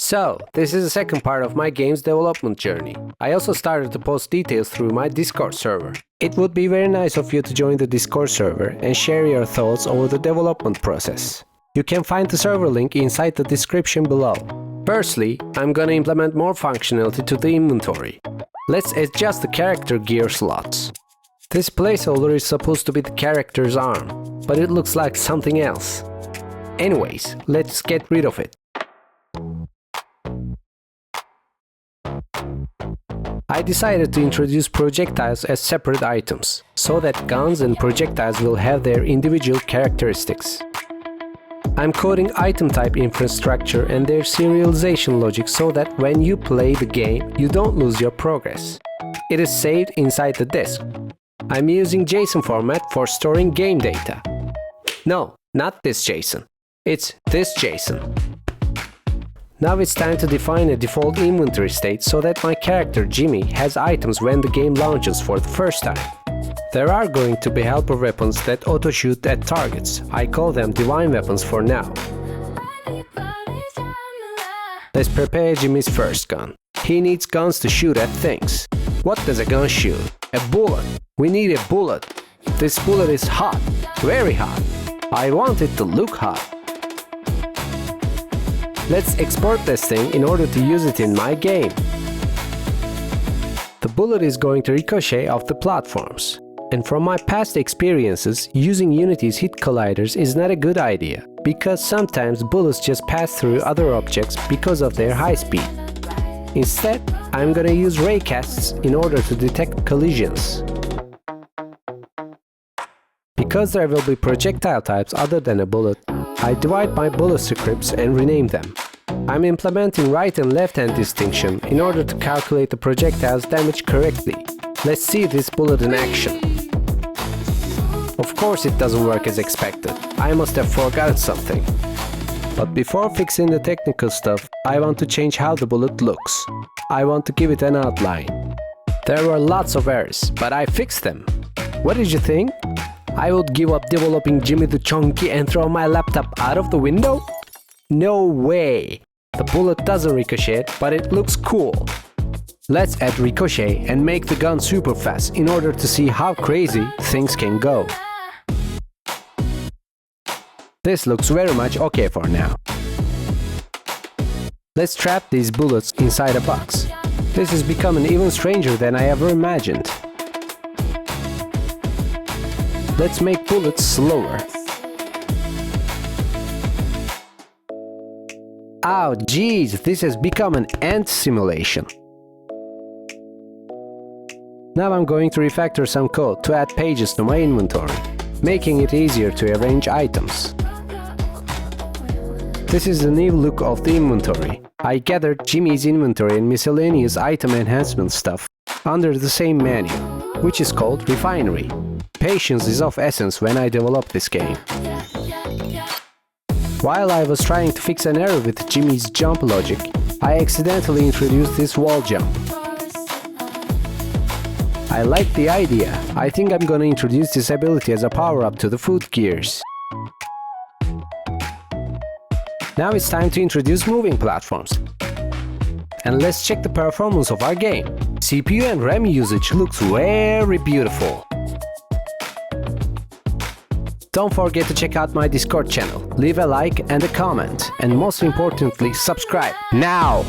So, this is the second part of my game's development journey. I also started to post details through my Discord server. It would be very nice of you to join the Discord server and share your thoughts over the development process. You can find the server link inside the description below. Firstly, I'm gonna implement more functionality to the inventory. Let's adjust the character gear slots. This placeholder is supposed to be the character's arm, but it looks like something else. Anyways, let's get rid of it. I decided to introduce projectiles as separate items, so that guns and projectiles will have their individual characteristics. I'm coding item type infrastructure and their serialization logic so that when you play the game, you don't lose your progress. It is saved inside the disk. I'm using JSON format for storing game data. No, not this JSON. It's this JSON. Now it's time to define a default inventory state so that my character Jimmy has items when the game launches for the first time. There are going to be helper weapons that auto-shoot at targets. I call them divine weapons for now. Let's prepare Jimmy's first gun. He needs guns to shoot at things. What does a gun shoot? A bullet. We need a bullet. This bullet is hot. Very hot. I want it to look hot. Let's export this thing in order to use it in my game. The bullet is going to ricochet off the platforms. And from my past experiences, using Unity's hit colliders is not a good idea, because sometimes bullets just pass through other objects because of their high speed. Instead, I'm gonna use raycasts in order to detect collisions. Because there will be projectile types other than a bullet, I divide my bullet scripts and rename them. I'm implementing right and left hand distinction in order to calculate the projectile's damage correctly. Let's see this bullet in action. Of course it doesn't work as expected. I must have forgotten something. But before fixing the technical stuff, I want to change how the bullet looks. I want to give it an outline. There were lots of errors, but I fixed them. What did you think? I would give up developing Jimmy the Chunky and throw my laptop out of the window? No way! The bullet doesn't ricochet, but it looks cool. Let's add Ricochet and make the gun super fast in order to see how crazy things can go. This looks very much okay for now. Let's trap these bullets inside a box. This is becoming even stranger than I ever imagined. Let's make bullets slower. Oh geez, this has become an ant simulation. Now I'm going to refactor some code to add pages to my inventory, making it easier to arrange items. This is the new look of the inventory. I gathered Jimmy's inventory and miscellaneous item enhancement stuff under the same menu, which is called Refinery. Patience is of essence when I develop this game. While I was trying to fix an error with Jimmy's jump logic, I accidentally introduced this wall jump. I like the idea. I think I'm gonna introduce this ability as a power-up to the foot gears. Now it's time to introduce moving platforms. And let's check the performance of our game. CPU and RAM usage looks very beautiful. Don't forget to check out my Discord channel, leave a like and a comment, and most importantly, subscribe now!